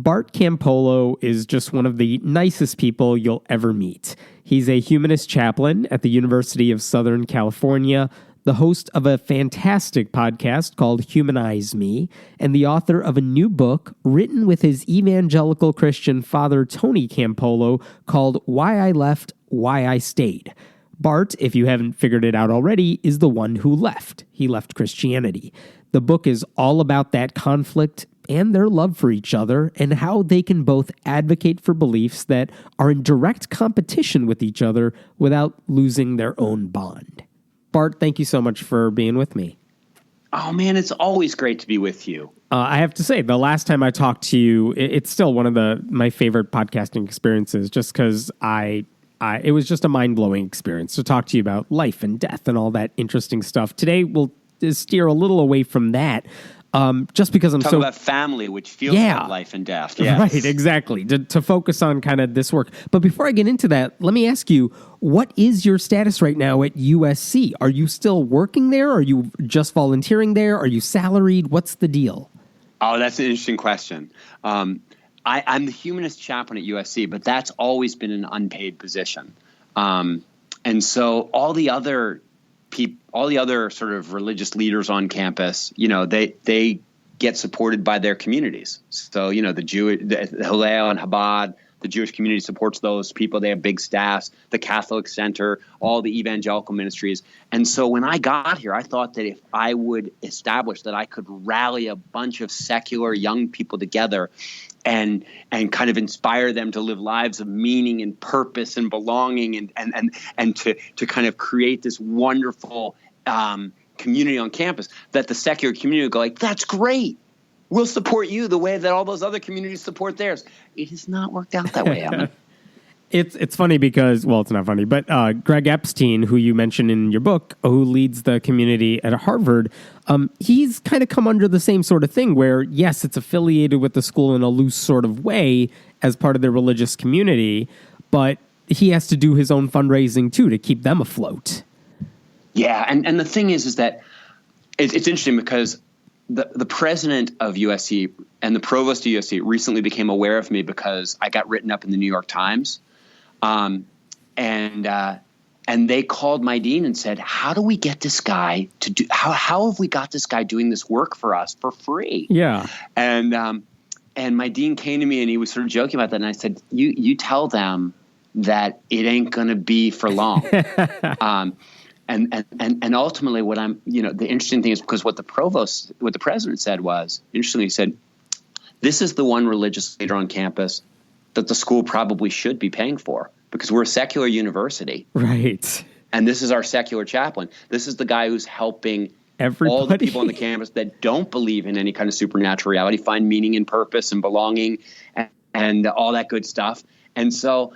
Bart Campolo is just one of the nicest people you'll ever meet. He's a humanist chaplain at the University of Southern California, the host of a fantastic podcast called Humanize Me, and the author of a new book written with his evangelical Christian father Tony Campolo called Why I Left, Why I Stayed. Bart, if you haven't figured it out already, is the one who left. He left Christianity. The book is all about that conflict and their love for each other and how they can both advocate for beliefs that are in direct competition with each other without losing their own bond. Bart, thank you so much for being with me. Oh, man, it's always great to be with you. I have to say, the last time I talked to you, it's still one of my favorite podcasting experiences just because it was just a mind-blowing experience to talk to you about life and death and all that interesting stuff. Today, we'll steer a little away from that. Just because I'm Talk about family, which feels like life and death. Yes. Right, exactly. To focus on kind of this work. But before I get into that, let me ask you, what is your status right now at USC? Are you still working there? Are you just volunteering there? Are you salaried? What's the deal? Oh, that's an interesting question. I'm the humanist chaplain at USC, but that's always been an unpaid position. And so all the other sort of religious leaders on campus, they get supported by their communities. So, the Hillel and Chabad, the Jewish community supports those people. They have big staffs, the Catholic Center, all the evangelical ministries. And so when I got here, I thought that if I would establish that I could rally a bunch of secular young people together and kind of inspire them to live lives of meaning and purpose and belonging and to kind of create this wonderful community on campus, that the secular community would go like, that's great. We'll support you the way that all those other communities support theirs. It has not worked out that way, Evan. It's funny because, well, it's not funny, but Greg Epstein, who you mentioned in your book, who leads the community at Harvard, he's kind of come under the same sort of thing where, yes, it's affiliated with the school in a loose sort of way as part of their religious community, but he has to do his own fundraising, too, to keep them afloat. Yeah, and the thing is that it's interesting because the president of USC and the provost of USC recently became aware of me because I got written up in the New York Times. And they called my dean and said, how do we get this guy to do, how have we got this guy doing this work for us for free? Yeah. And my dean came to me and he was sort of joking about that. And I said, you tell them that it ain't going to be for long. And ultimately what the interesting thing is because what the president said was, interestingly, he said, this is the one religious leader on campus that the school probably should be paying for because we're a secular university. Right. And this is our secular chaplain. This is the guy who's helping all the people on the campus that don't believe in any kind of supernatural reality find meaning and purpose and belonging and all that good stuff. And so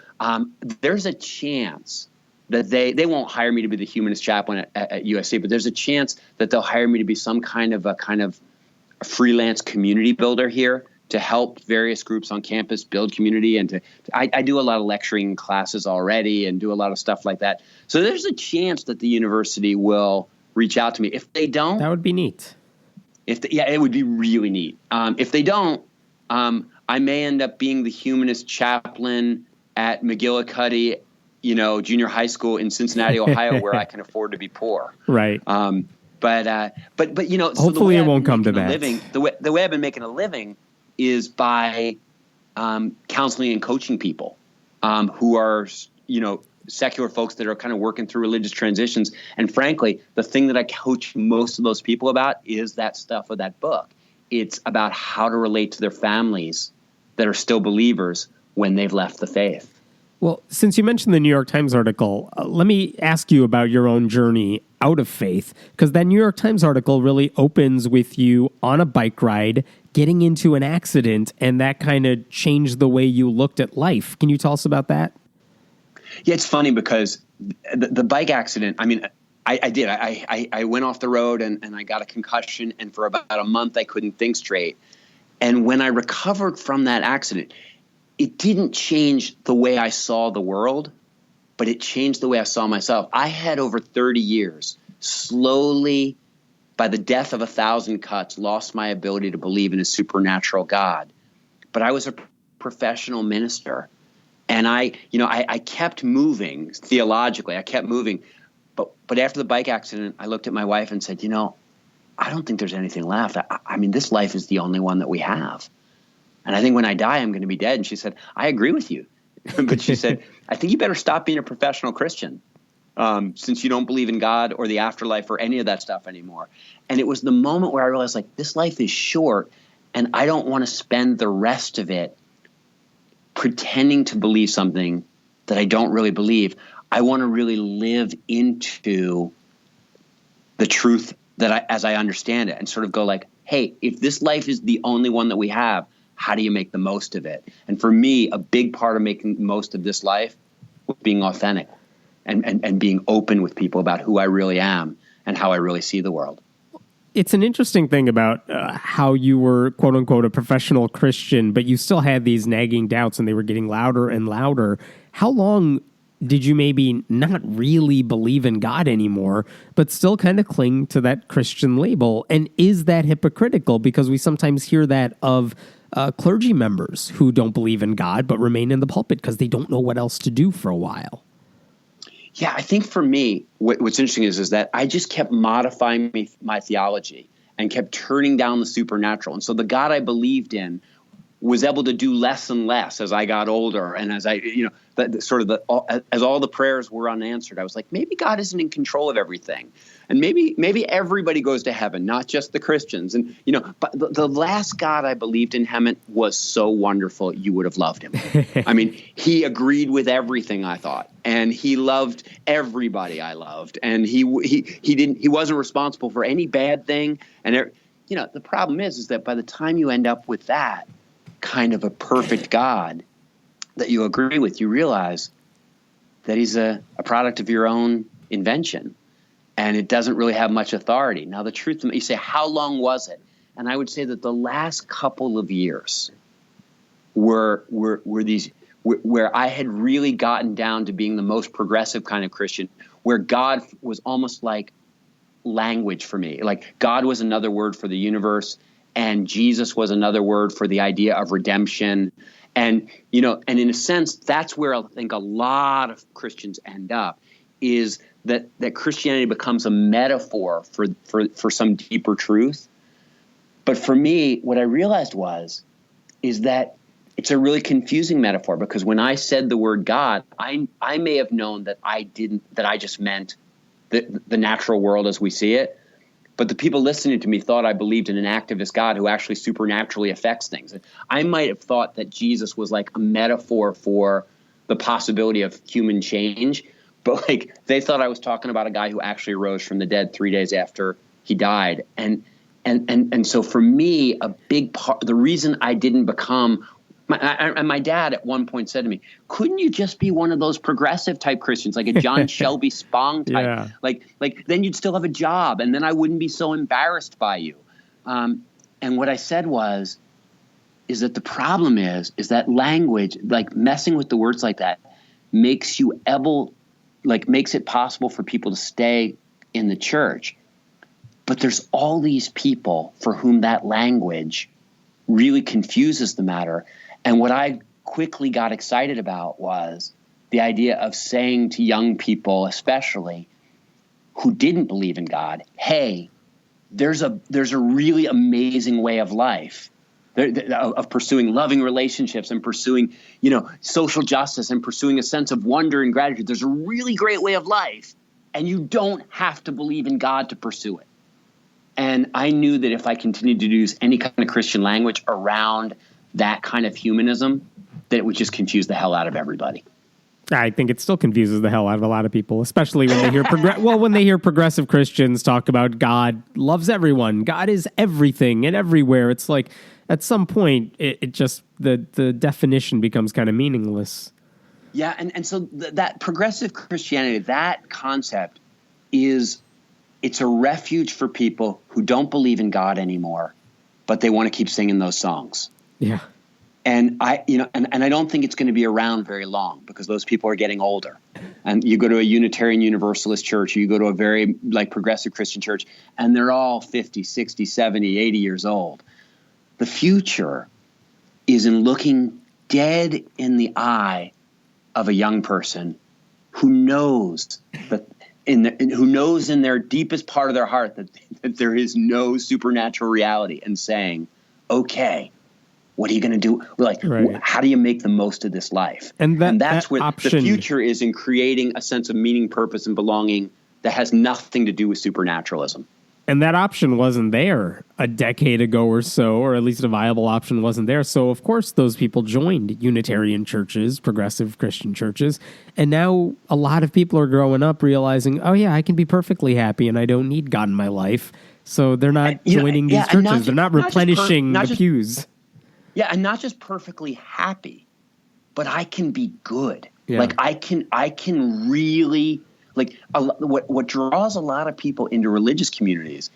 there's a chance that they won't hire me to be the humanist chaplain at USC, but there's a chance that they'll hire me to be some kind of a freelance community builder here to help various groups on campus build community. And I do a lot of lecturing classes already and do a lot of stuff like that. So there's a chance that the university will reach out to me. If they don't, that would be neat. It would be really neat. If they don't, I may end up being the humanist chaplain at McGillicuddy, junior high school in Cincinnati, Ohio, where I can afford to be poor. Right. But hopefully it won't come to that. The way I've been making a living is by counseling and coaching people who are, secular folks that are kind of working through religious transitions. And frankly, the thing that I coach most of those people about is that stuff of that book. It's about how to relate to their families that are still believers when they've left the faith. Well, since you mentioned the New York Times article, let me ask you about your own journey out of faith, because that New York Times article really opens with you on a bike ride, getting into an accident, and that kind of changed the way you looked at life. Can you tell us about that? Yeah, it's funny because the bike accident, I did. I went off the road and I got a concussion, and for about a month I couldn't think straight. And when I recovered from that accident, it didn't change the way I saw the world, but it changed the way I saw myself. I had over 30 years, slowly, by the death of 1,000 cuts, lost my ability to believe in a supernatural God. but I was a professional minister. And I kept moving theologically. I kept moving. But after the bike accident, I looked at my wife and said, I don't think there's anything left. I mean, this life is the only one that we have. And I think when I die, I'm going to be dead. And she said, I agree with you. But she said, I think you better stop being a professional Christian since you don't believe in God or the afterlife or any of that stuff anymore. And it was the moment where I realized, like, this life is short and I don't want to spend the rest of it pretending to believe something that I don't really believe. I want to really live into the truth as I understand it, and sort of go like, hey, if this life is the only one that we have, how do you make the most of it? And for me, a big part of making the most of this life was being authentic and being open with people about who I really am and how I really see the world. It's an interesting thing about how you were, quote unquote, a professional Christian, but you still had these nagging doubts and they were getting louder and louder. How long did you maybe not really believe in God anymore, but still kind of cling to that Christian label? And is that hypocritical? Because we sometimes hear that of clergy members who don't believe in God, but remain in the pulpit because they don't know what else to do for a while. Yeah, I think for me, what's interesting is that I just kept modifying my theology and kept turning down the supernatural. And so the God I believed in was able to do less and less as I got older. And as as all the prayers were unanswered, I was like, maybe God isn't in control of everything. And maybe everybody goes to heaven, not just the Christians. And, but the last God I believed in, Hemant, was so wonderful. You would have loved him. I mean, he agreed with everything I thought, and he loved everybody I loved. And he wasn't responsible for any bad thing. And, the problem is that by the time you end up with that kind of a perfect God that you agree with, you realize that he's a product of your own invention. And it doesn't really have much authority. Now, the truth, you say, how long was it? And I would say that the last couple of years were these where I had really gotten down to being the most progressive kind of Christian, where God was almost like language for me. Like God was another word for the universe, and Jesus was another word for the idea of redemption. And, and in a sense, that's where I think a lot of Christians end up, is that Christianity becomes a metaphor for some deeper truth. But for me, what I realized is that it's a really confusing metaphor, because when I said the word God, I may have known that I just meant the natural world as we see it. But the people listening to me thought I believed in an activist God who actually supernaturally affects things. I might have thought that Jesus was like a metaphor for the possibility of human change. But they thought I was talking about a guy who actually rose from the dead 3 days after he died. And so for me, a big part, the reason I didn't become, my dad at one point said to me, couldn't you just be one of those progressive type Christians, like a John Shelby Spong type? Yeah. Like then you'd still have a job, and then I wouldn't be so embarrassed by you. And what I said is that the problem is that language, like messing with the words like that, makes it possible for people to stay in the church. But there's all these people for whom that language really confuses the matter. And what I quickly got excited about was the idea of saying to young people, especially who didn't believe in God, hey, there's a really amazing way of life, of pursuing loving relationships and pursuing, social justice and pursuing a sense of wonder and gratitude. There's a really great way of life, and you don't have to believe in God to pursue it. And I knew that if I continued to use any kind of Christian language around that kind of humanism, that it would just confuse the hell out of everybody. I think it still confuses the hell out of a lot of people, especially when they hear when they hear progressive Christians talk about God loves everyone, God is everything and everywhere. It's like at some point it just the definition becomes kind of meaningless. Yeah, and so that progressive Christianity, that concept it's a refuge for people who don't believe in God anymore, but they want to keep singing those songs. Yeah. And I don't think it's going to be around very long, because those people are getting older. And you go to a Unitarian Universalist church, or you go to a very progressive Christian church, and they're all 50, 60, 70, 80 years old. The future is in looking dead in the eye of a young person who knows that who knows in their deepest part of their heart that there is no supernatural reality, and saying, okay, what are you going to do? Like, how do you make the most of this life? And that's that where option, the future is, in creating a sense of meaning, purpose, and belonging that has nothing to do with supernaturalism. And that option wasn't there a decade ago or so, or at least a viable option wasn't there. So, of course, those people joined Unitarian churches, progressive Christian churches. And now a lot of people are growing up realizing, oh, yeah, I can be perfectly happy and I don't need God in my life. So they're not joining these churches. They're not replenishing the pews. Yeah, and not just perfectly happy, but I can be good. Yeah. Like I can really, like, what draws a lot of people into religious communities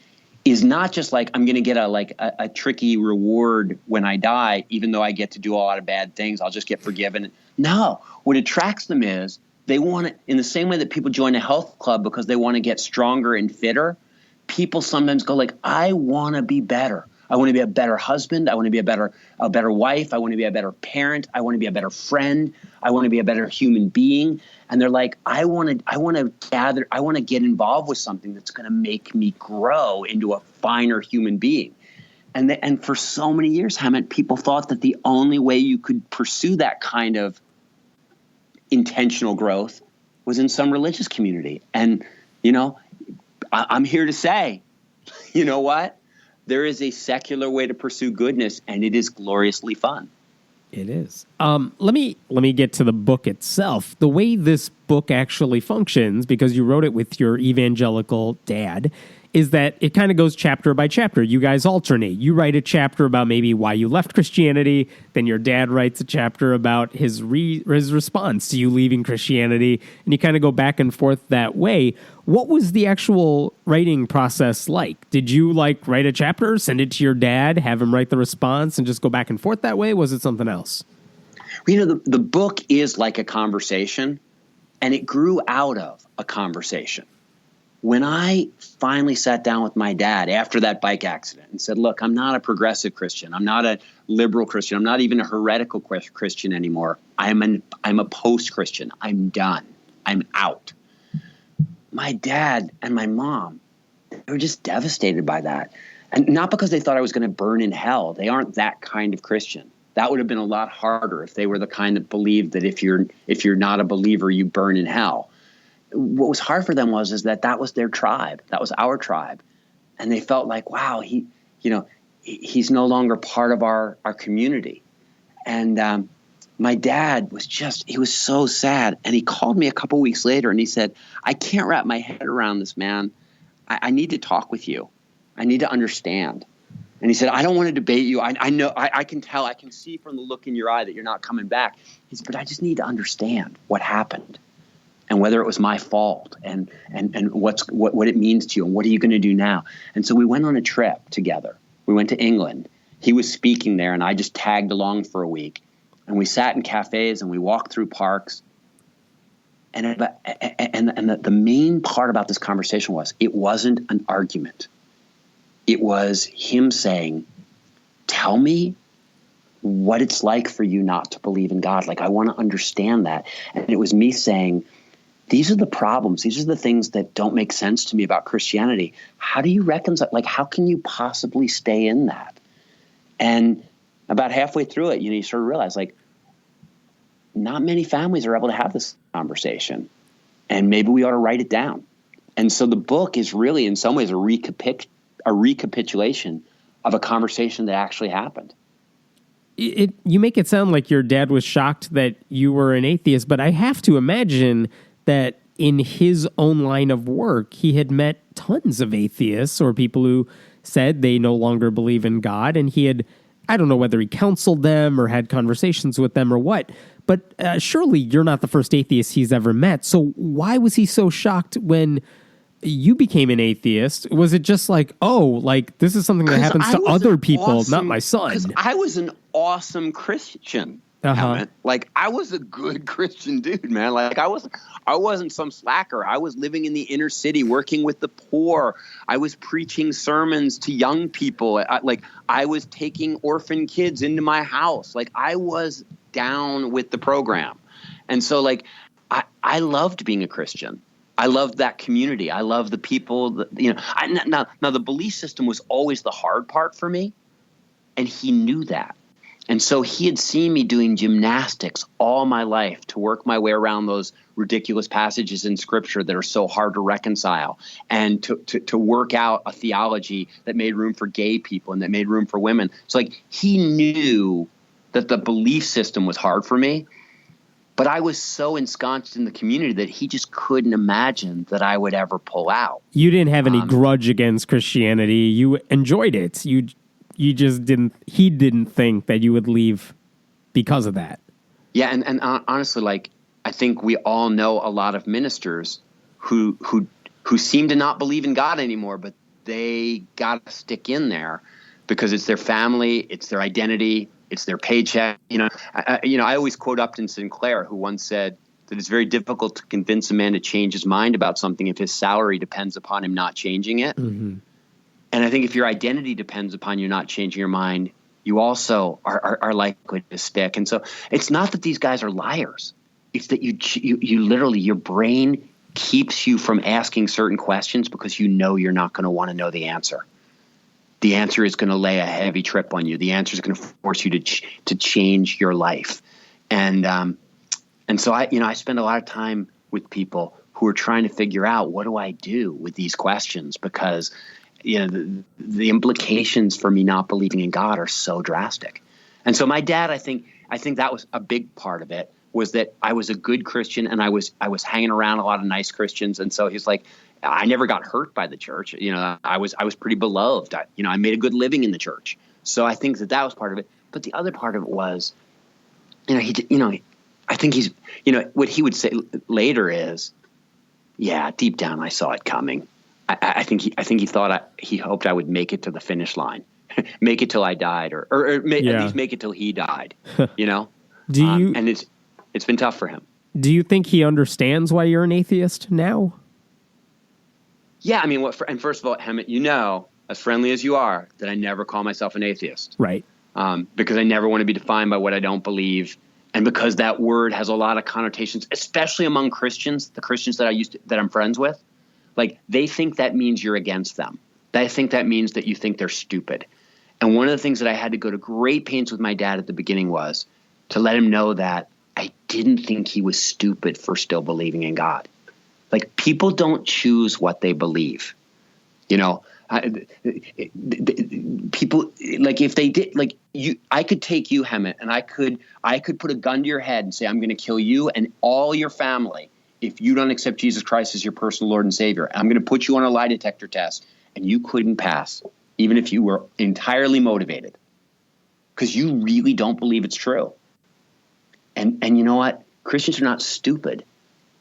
is not just like, I'm going to get a tricky reward when I die, even though I get to do a lot of bad things, I'll just get forgiven. No, what attracts them is they want to, in the same way that people join a health club because they want to get stronger and fitter, people sometimes go like, I want to be better. I want to be a better husband. I want to be a better wife. I want to be a better parent. I want to be a better friend. I want to be a better human being. And they're like, I want to get involved with something that's going to make me grow into a finer human being. And for so many years, Hammett, people thought that the only way you could pursue that kind of intentional growth was in some religious community. And, I'm here to say, you know what? There is a secular way to pursue goodness, and it is gloriously fun. It is. Let me get to the book itself. The way this book actually functions, because you wrote it with your evangelical dad, is that it kind of goes chapter by chapter. You guys alternate. You write a chapter about maybe why you left Christianity. Then your dad writes a chapter about his response to you leaving Christianity. And you kind of go back and forth that way. What was the actual writing process like? Did you write a chapter, send it to your dad, have him write the response, and just go back and forth that way? Was it something else? The book is like a conversation, and it grew out of a conversation. When I finally sat down with my dad after that bike accident and said, look, I'm not a progressive Christian. I'm not a liberal Christian. I'm not even a heretical Christian anymore. I'm a post-Christian. I'm done. I'm out. My dad and my mom, they were just devastated by that. And not because they thought I was going to burn in hell. They aren't that kind of Christian. That would have been a lot harder if they were the kind that believed that if you're not a believer, you burn in hell. What was hard for them was that was their tribe. That was our tribe. And they felt like, wow, he's no longer part of our community. And my dad he was so sad. And he called me a couple weeks later and he said, I can't wrap my head around this, man. I need to talk with you. I need to understand. And he said, I don't want to debate you. I know, I can tell, I can see from the look in your eye that you're not coming back. He said, but I just need to understand what happened. And whether it was my fault and what it means to you and what are you going to do now? And so we went on a trip together. We went to England. He was speaking there and I just tagged along for a week. And we sat in cafes and we walked through parks. And the main part about this conversation was it wasn't an argument. It was him saying, tell me what it's like for you not to believe in God. Like, I want to understand that. And it was me saying, these are the problems. These are the things that don't make sense to me about Christianity. How do you reconcile? Like, how can you possibly stay in that? And about halfway through it, you sort of realize, like, not many families are able to have this conversation. And maybe we ought to write it down. And so the book is really, in some ways, a recapitulation of a conversation that actually happened. You make it sound like your dad was shocked that you were an atheist, but I have to imagine that in his own line of work, he had met tons of atheists or people who said they no longer believe in God. And he had, I don't know whether he counseled them or had conversations with them or what, but surely you're not the first atheist he's ever met. So why was he so shocked when you became an atheist? Was it just like, this is something that happens to other people, not my son? Because I was an awesome Christian. Emmett. Like, I was a good Christian dude, man. Like, I wasn't some slacker. I was living in the inner city, working with the poor. I was preaching sermons to young people. I was taking orphan kids into my house. Like, I was down with the program. And so, like, I loved being a Christian. I loved that community. I loved the people that, now the belief system was always the hard part for me. And he knew that. And so he had seen me doing gymnastics all my life to work my way around those ridiculous passages in Scripture that are so hard to reconcile, and to work out a theology that made room for gay people and that made room for women. So, like, he knew that the belief system was hard for me, but I was so ensconced in the community that he just couldn't imagine that I would ever pull out. You didn't have any grudge against Christianity. You enjoyed it. You just he didn't think that you would leave because of that. Yeah. And honestly, like, I think we all know a lot of ministers who seem to not believe in God anymore, but they got to stick in there because it's their family, it's their identity, it's their paycheck. I always quote Upton Sinclair, who once said that it's very difficult to convince a man to change his mind about something if his salary depends upon him not changing it. Mm-hmm. And I think if your identity depends upon you not changing your mind, you also are likely to stick. And so it's not that these guys are liars. It's that you literally, your brain keeps you from asking certain questions because you know you're not going to want to know the answer. The answer is going to lay a heavy trip on you. The answer is going to force you to change your life. And so I spend a lot of time with people who are trying to figure out, what do I do with these questions? Because the implications for me not believing in God are so drastic. And so my dad, I think that was a big part of it, was that I was a good Christian and I was hanging around a lot of nice Christians. And so he's like, I never got hurt by the church. I was pretty beloved. I made a good living in the church. So I think that was part of it. But the other part of it was, I think he's, what he would say later is, yeah, deep down I saw it coming. I think he thought he hoped I would make it to the finish line, make it till I died, or at least make it till he died. And it's been tough for him. Do you think he understands why you're an atheist now? Yeah, I mean, and first of all, Emmett, as friendly as you are, that I never call myself an atheist, right? Because I never want to be defined by what I don't believe, and because that word has a lot of connotations, especially among Christians, the Christians that I'm friends with. Like, they think that means you're against them. They think that means that you think they're stupid. And one of the things that I had to go to great pains with my dad at the beginning was to let him know that I didn't think he was stupid for still believing in God. Like, people don't choose what they believe. People, like, if they did, like, I could take you, Emmett, and I could put a gun to your head and say, I'm going to kill you and all your family if you don't accept Jesus Christ as your personal Lord and Savior. I'm going to put you on a lie detector test, and you couldn't pass, even if you were entirely motivated, because you really don't believe it's true. And you know what? Christians are not stupid.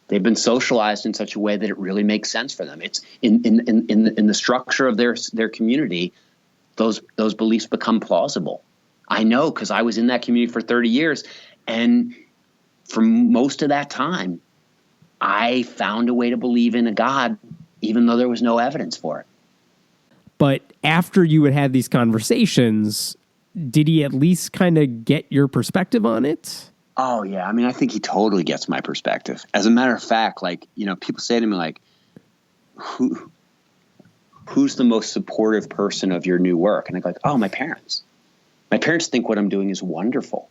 They've been socialized in such a way that it really makes sense for them. It's in the structure of their community, those beliefs become plausible. I know, because I was in that community for 30 years, and for most of that time, I found a way to believe in a God, even though there was no evidence for it. But after you had these conversations, did he at least kind of get your perspective on it? Oh, yeah. I mean, I think he totally gets my perspective. As a matter of fact, like, people say to me, like, who's the most supportive person of your new work? And I go, like, oh, my parents. My parents think what I'm doing is wonderful.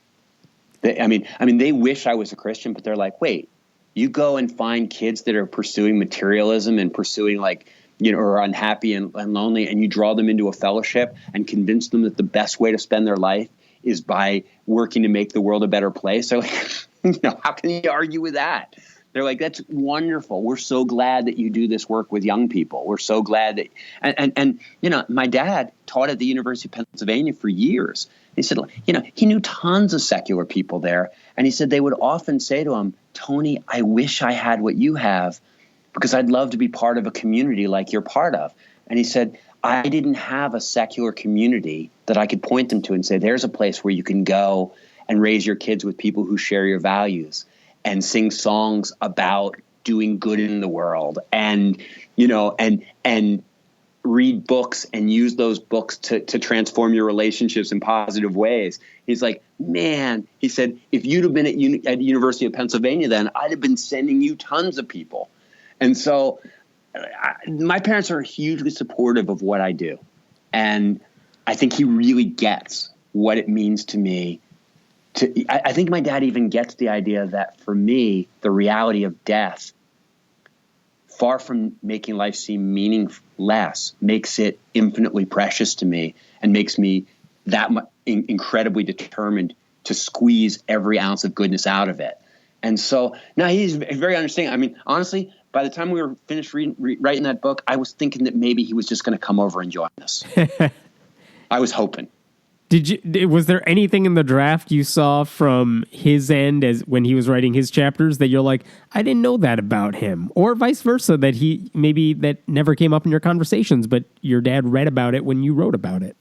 They wish I was a Christian, but they're like, wait, you go and find kids that are pursuing materialism and pursuing, like, or unhappy and lonely, and you draw them into a fellowship and convince them that the best way to spend their life is by working to make the world a better place. So, like, how can you argue with that? They're like, that's wonderful. We're so glad that you do this work with young people. We're so glad that, and my dad taught at the University of Pennsylvania for years. He said, he knew tons of secular people there. And he said they would often say to him, Tony, I wish I had what you have, because I'd love to be part of a community like you're part of. And he said, I didn't have a secular community that I could point them to and say, there's a place where you can go and raise your kids with people who share your values and sing songs about doing good in the world and, and read books and use those books to transform your relationships in positive ways. He's like, man, he said, if you'd have been at the University of Pennsylvania then, I'd have been sending you tons of people. And so my parents are hugely supportive of what I do. And I think he really gets what it means to me. I think my dad even gets the idea that for me, the reality of death, far from making life seem meaningless, makes it infinitely precious to me and makes me that incredibly determined to squeeze every ounce of goodness out of it. And so now he's very understanding. I mean, honestly, by the time we were finished writing that book, I was thinking that maybe he was just going to come over and join us. I was hoping. Was there anything in the draft you saw from his end as when he was writing his chapters that you're like, I didn't know that about him, or vice versa, that that never came up in your conversations, but your dad read about it when you wrote about it?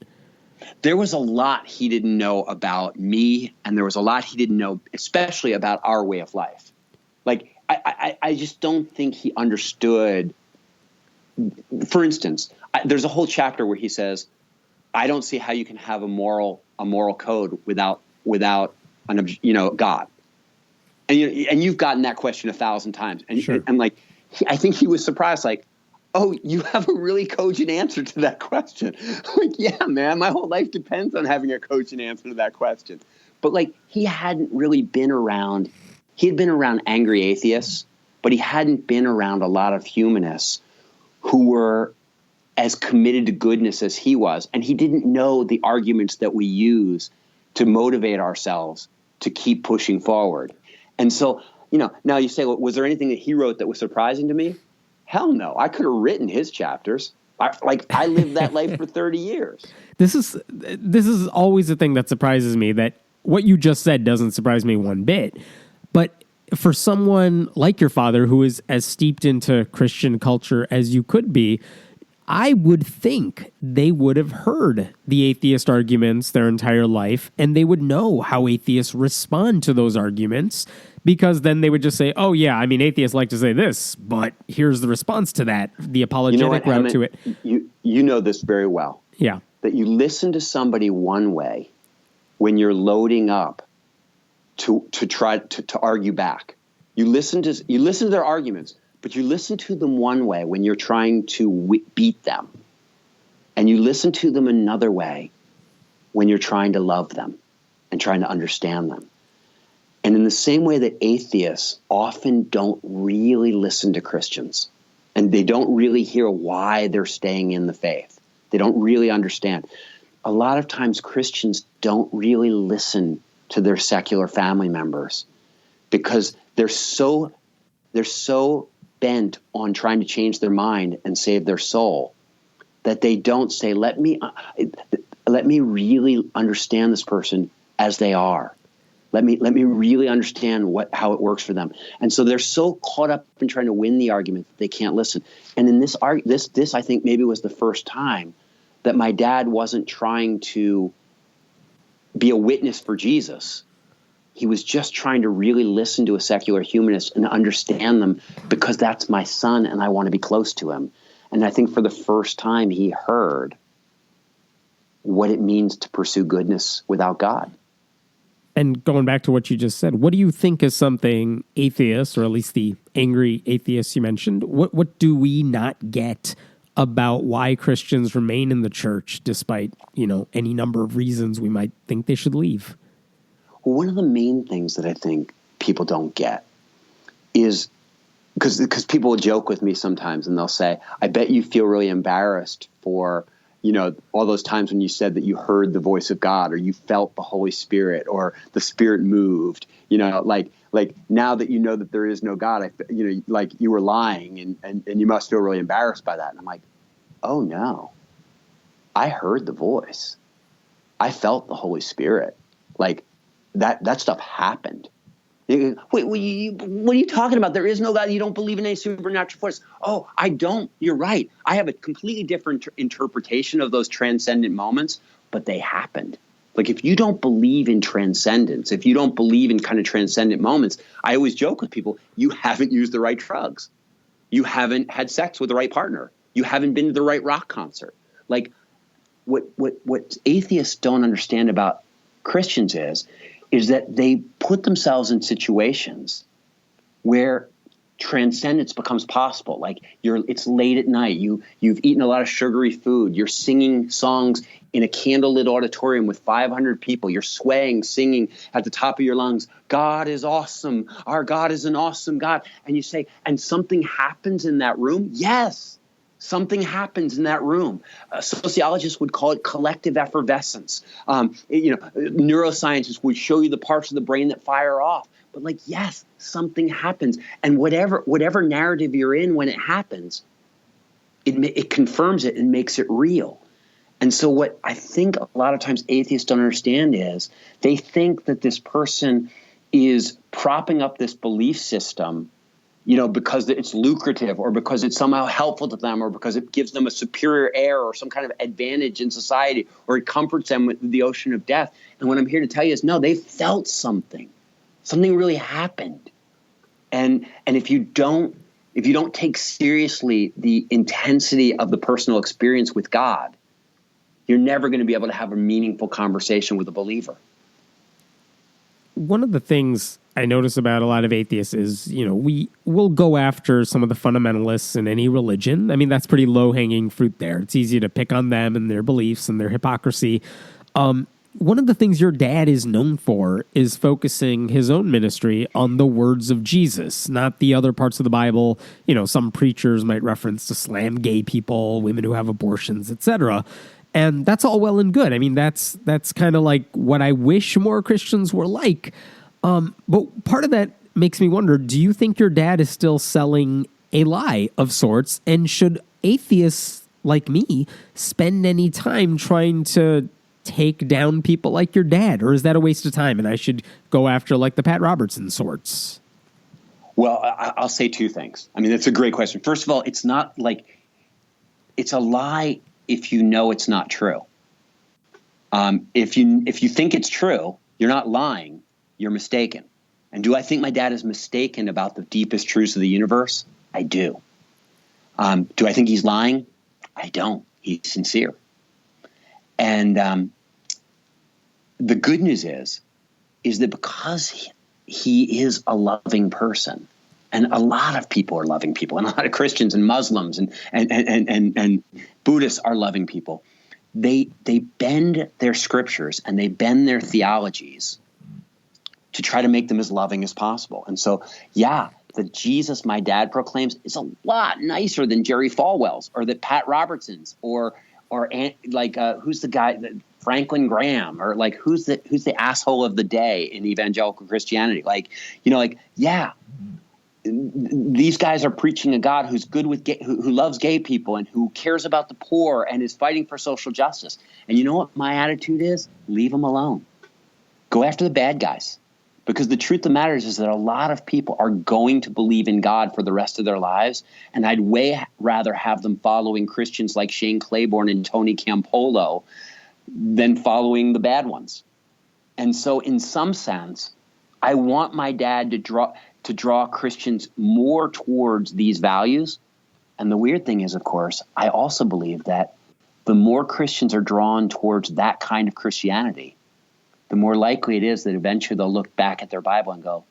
There was a lot he didn't know about me, and there was a lot he didn't know, especially about our way of life. Like, I just don't think he understood. For instance, there's a whole chapter where he says, I don't see how you can have a moral code without God. And you've gotten that question 1,000 times. And sure. And like, I think he was surprised, like, oh, you have a really cogent answer to that question. Like, yeah, man, my whole life depends on having a cogent answer to that question. But like, he hadn't really been around. He had been around angry atheists, but he hadn't been around a lot of humanists who were as committed to goodness as he was. And he didn't know the arguments that we use to motivate ourselves to keep pushing forward. And so, now you say, well, was there anything that he wrote that was surprising to me? Hell no. I could have written his chapters. I lived that life for 30 years. This is always the thing that surprises me, that what you just said doesn't surprise me one bit. But for someone like your father, who is as steeped into Christian culture as you could be, I would think they would have heard the atheist arguments their entire life, and they would know how atheists respond to those arguments, because then they would just say, oh, yeah, I mean, atheists like to say this, but here's the response to that, the apologetic route to it. You know this very well. Yeah. That you listen to somebody one way when you're loading up to try to argue back. You listen to their arguments, but you listen to them one way when you're trying to beat them. And you listen to them another way when you're trying to love them and trying to understand them. And in the same way that atheists often don't really listen to Christians, and they don't really hear why they're staying in the faith, they don't really understand. A lot of times Christians don't really listen to their secular family members because they're so bent on trying to change their mind and save their soul that they don't say, let me really understand this person as they are. Let me really understand how it works for them. And so they're so caught up in trying to win the argument that they can't listen. And in this I think maybe was the first time that my dad wasn't trying to be a witness for Jesus. He was just trying to really listen to a secular humanist and understand them, because that's my son and I want to be close to him. And I think for the first time he heard what it means to pursue goodness without God. And going back to what you just said, what do you think is something atheists, or at least the angry atheists you mentioned, what do we not get about why Christians remain in the church despite, any number of reasons we might think they should leave? Well, one of the main things that I think people don't get is because people will joke with me sometimes and they'll say, I bet you feel really embarrassed for, all those times when you said that you heard the voice of God, or you felt the Holy Spirit, or the Spirit moved, like now that you know that there is no God, like you were lying and you must feel really embarrassed by that. And I'm like, oh no, I heard the voice. I felt the Holy Spirit. Like, that stuff happened. Wait, what are you talking about? There is no God. You don't believe in any supernatural force. Oh, I don't. You're right. I have a completely different interpretation of those transcendent moments, but they happened. Like, if you don't believe in transcendence, if you don't believe in kind of transcendent moments, I always joke with people, you haven't used the right drugs. You haven't had sex with the right partner. You haven't been to the right rock concert. Like, what atheists don't understand about Christians is that they put themselves in situations where transcendence becomes possible. Like, it's late at night. You've eaten a lot of sugary food. You're singing songs in a candlelit auditorium with 500 people. You're swaying, singing at the top of your lungs. God is awesome. Our God is an awesome God. And you say, and something happens in that room? Yes, something happens in that room. Sociologists would call it collective effervescence. Neuroscientists would show you the parts of the brain that fire off. But like, yes, something happens. And whatever narrative you're in when it happens, it confirms it and makes it real. And so what I think a lot of times atheists don't understand is they think that this person is propping up this belief system, because it's lucrative or because it's somehow helpful to them or because it gives them a superior air or some kind of advantage in society or it comforts them with the ocean of death. And what I'm here to tell you is, no, they felt something. Something really happened. And if you don't take seriously the intensity of the personal experience with God, you're never going to be able to have a meaningful conversation with a believer. One of the things I notice about a lot of atheists is, we will go after some of the fundamentalists in any religion. I mean, that's pretty low-hanging fruit there. It's easy to pick on them and their beliefs and their hypocrisy. One of the things your dad is known for is focusing his own ministry on the words of Jesus, not the other parts of the Bible. Some preachers might reference to slam gay people, women who have abortions, etc. And that's all well and good. I mean, that's kind of like what I wish more Christians were like. But part of that makes me wonder, do you think your dad is still selling a lie of sorts? And should atheists like me spend any time trying to take down people like your dad? Or is that a waste of time and I should go after like the Pat Robertson sorts? Well, I'll say two things. I mean, that's a great question. First of all, it's not like it's a lie if you know it's not true. If you think it's true, you're not lying, you're mistaken. And do I think my dad is mistaken about the deepest truths of the universe? I do. Do I think he's lying? I don't. He's sincere. And the good news is that because he is a loving person, and a lot of people are loving people, and a lot of Christians and Muslims and Buddhists are loving people, they bend their scriptures and they bend their theologies to try to make them as loving as possible. And so, yeah, the Jesus my dad proclaims is a lot nicer than Jerry Falwell's or that Pat Robertson's or who's the guy, Franklin Graham, or like who's the asshole of the day in evangelical Christianity? Yeah, these guys are preaching a God who's good with who loves gay people and who cares about the poor and is fighting for social justice. And you know what my attitude is? Leave them alone. Go after the bad guys. Because the truth of the matter is that a lot of people are going to believe in God for the rest of their lives. And I'd way rather have them following Christians like Shane Claiborne and Tony Campolo than following the bad ones. And so in some sense, I want my dad to draw Christians more towards these values. And the weird thing is, of course, I also believe that the more Christians are drawn towards that kind of Christianity, the more likely it is that eventually they'll look back at their Bible and go,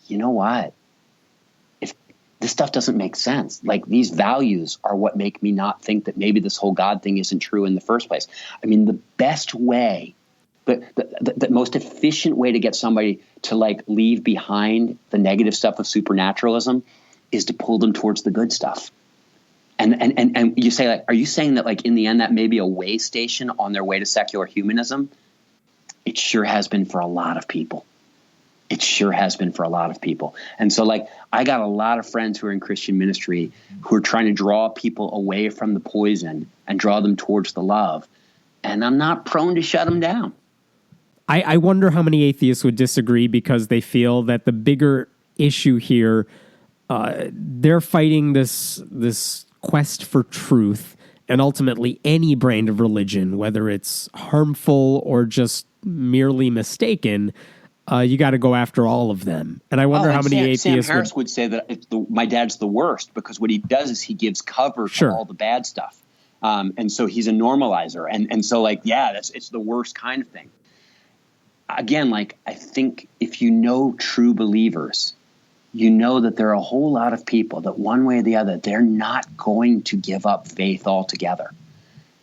you know what? If this stuff doesn't make sense, like these values are what make me not think that maybe this whole God thing isn't true in the first place. I mean, the best way, the most efficient way to get somebody to like leave behind the negative stuff of supernaturalism is to pull them towards the good stuff. And you say, like, are you saying that like in the end that may be a way station on their way to secular humanism? It sure has been for a lot of people. It sure has been for a lot of people. And so like I got a lot of friends who are in Christian ministry who are trying to draw people away from the poison and draw them towards the love. And I'm not prone to shut them down. I wonder how many atheists would disagree because they feel that the bigger issue here, they're fighting this quest for truth. And ultimately, any brand of religion, whether it's harmful or just merely mistaken, you got to go after all of them. And I wonder how many atheists Sam Harris would say that my dad's the worst, because what he does is he gives cover to all the bad stuff. And so he's a normalizer. And so, like, yeah, it's the worst kind of thing. Again, like, I think if you know true believers, you know that there are a whole lot of people that one way or the other, they're not going to give up faith altogether.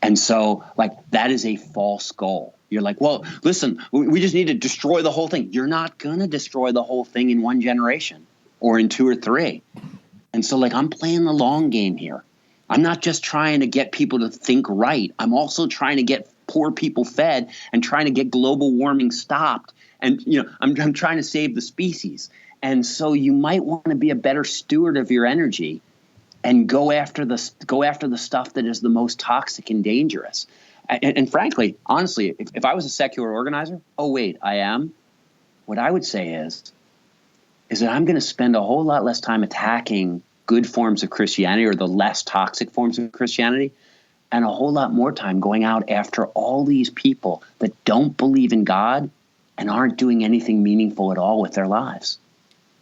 And so, like, that is a false goal. You're like, well, listen, we just need to destroy the whole thing. You're not going to destroy the whole thing in one generation or in 2 or 3. And so, like, I'm playing the long game here. I'm not just trying to get people to think right. I'm also trying to get poor people fed and trying to get global warming stopped. And, you know, I'm trying to save the species. And so you might want to be a better steward of your energy and go after the stuff that is the most toxic and dangerous. And frankly, honestly, if I was a secular organizer, I am. What I would say is that I'm going to spend a whole lot less time attacking good forms of Christianity or the less toxic forms of Christianity, and a whole lot more time going out after all these people that don't believe in God and aren't doing anything meaningful at all with their lives.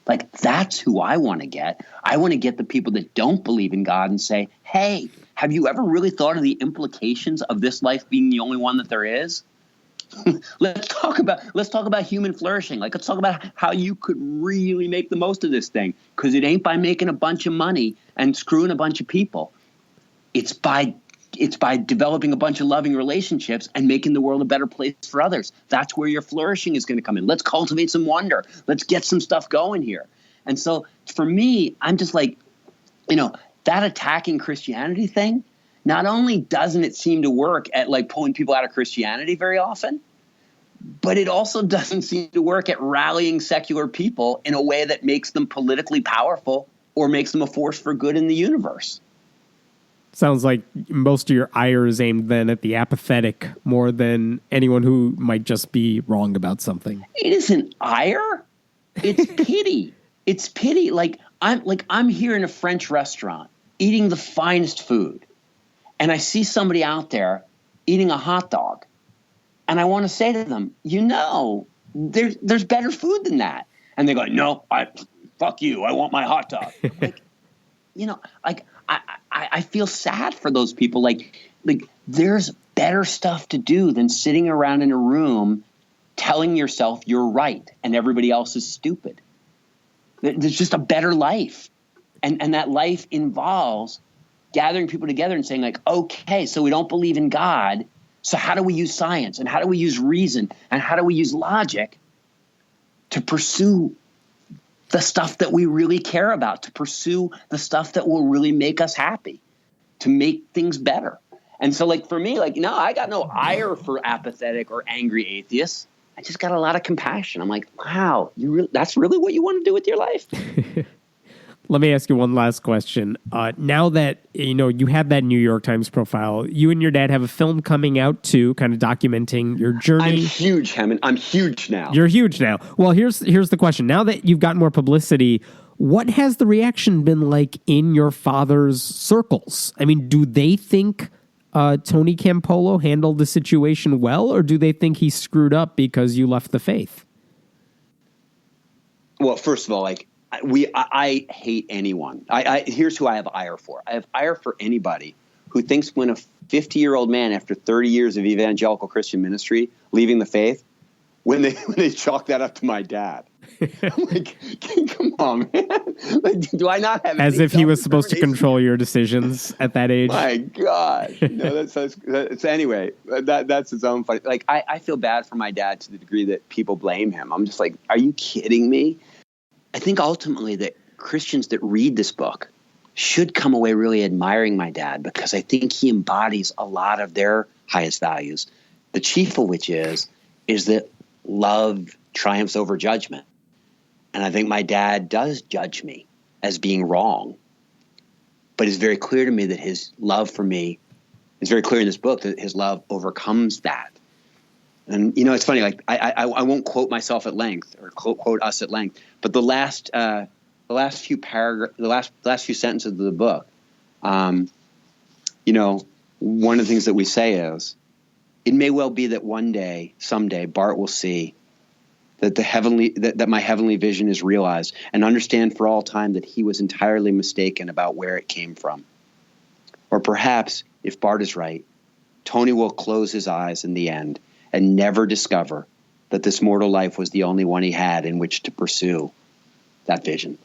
Like, that's who I want to get. I want to get the people that don't believe in God and say, hey, have you ever really thought of the implications of this life being the only one that there is? Let's talk about human flourishing. Like, let's talk about how you could really make the most of this thing, because it ain't by making a bunch of money and screwing a bunch of people. It's by developing a bunch of loving relationships and making the world a better place for others. That's where your flourishing is going to come in. Let's cultivate some wonder. Let's get some stuff going here. And so for me, I'm just like, you know, that attacking Christianity thing, not only doesn't it seem to work at, like, pulling people out of Christianity very often, but it also doesn't seem to work at rallying secular people in a way that makes them politically powerful or makes them a force for good in the universe. Sounds like most of your ire is aimed then at the apathetic more than anyone who might just be wrong about something. It isn't ire. It's pity. It's pity. I'm here in a French restaurant eating the finest food, and I see somebody out there eating a hot dog, and I want to say to them, you know, there's better food than that. And they go, no, fuck you. I want my hot dog. Like, you know, like, I feel sad for those people. Like there's better stuff to do than sitting around in a room telling yourself you're right and everybody else is stupid. There's just a better life. And that life involves gathering people together and saying, like, okay, so we don't believe in God. So how do we use science, and how do we use reason, and how do we use logic to pursue the stuff that we really care about, to pursue the stuff that will really make us happy, to make things better? And so, like, for me, like, no, I got no ire for apathetic or angry atheists. I just got a lot of compassion. I'm like, wow, that's really what you want to do with your life? Let me ask you one last question. Now that, you know, you have that New York Times profile, you and your dad have a film coming out too, kind of documenting your journey. I'm huge, Hammond. I'm huge now. You're huge now. Well, here's the question. Now that you've gotten more publicity, what has the reaction been like in your father's circles? I mean, do they think Tony Campolo handled the situation well, or do they think he screwed up because you left the faith? Well, first of all, like, I hate anyone. Here's who I have ire for. I have ire for anybody who thinks when a 50-year-old man after 30 years of evangelical Christian ministry leaving the faith, when they chalk that up to my dad. I'm like, come on, man. Like, do I not have as if he was supposed to control your decisions at that age? My gosh. No, that's anyway, that's its own funny. Like, I feel bad for my dad to the degree that people blame him. I'm just like, are you kidding me? I think ultimately that Christians that read this book should come away really admiring my dad, because I think he embodies a lot of their highest values, the chief of which is that love triumphs over judgment. And I think my dad does judge me as being wrong, but it's very clear to me that his love for me, it's very clear in this book that his love overcomes that. And, you know, it's funny, like, I won't quote myself at length or quote us at length, but the last few sentences of the book, you know, one of the things that we say is, it may well be that one day, someday, Bart will see that that my heavenly vision is realized and understand for all time that he was entirely mistaken about where it came from. Or perhaps, if Bart is right, Tony will close his eyes in the end and never discover that this mortal life was the only one he had in which to pursue that vision.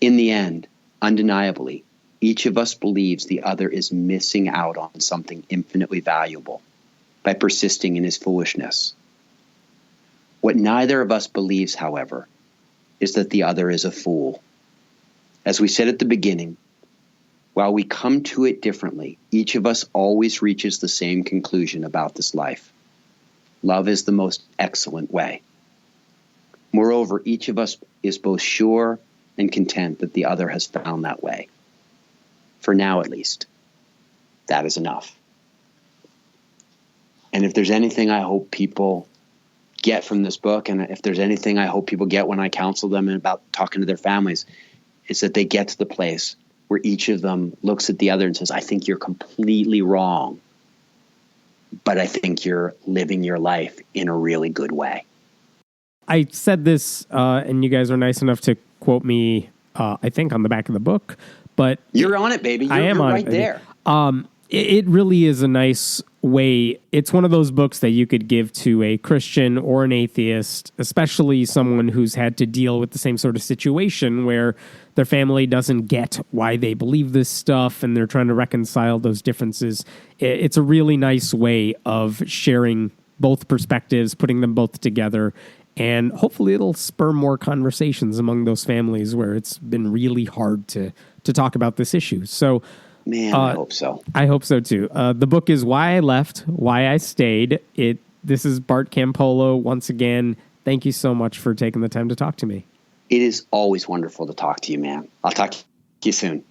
In the end, undeniably, each of us believes the other is missing out on something infinitely valuable by persisting in his foolishness. What neither of us believes, however, is that the other is a fool. As we said at the beginning, while we come to it differently, each of us always reaches the same conclusion about this life. Love is the most excellent way. Moreover, each of us is both sure and content that the other has found that way. For now, at least, that is enough. And if there's anything I hope people get from this book, and if there's anything I hope people get when I counsel them about talking to their families, is that they get to the place where each of them looks at the other and says, I think you're completely wrong, but I think you're living your life in a really good way. I said this, and you guys are nice enough to quote me, I think, on the back of the book. But you're on it, baby. You're right there. It really is a nice way. It's one of those books that you could give to a Christian or an atheist, especially someone who's had to deal with the same sort of situation where their family doesn't get why they believe this stuff and they're trying to reconcile those differences. It's a really nice way of sharing both perspectives, putting them both together, and hopefully it'll spur more conversations among those families where it's been really hard to talk about this issue. So, man, I hope so. I hope so too. The book is Why I Left, Why I Stayed. This is Bart Campolo. Once again, thank you so much for taking the time to talk to me. It is always wonderful to talk to you, man. I'll talk to you soon.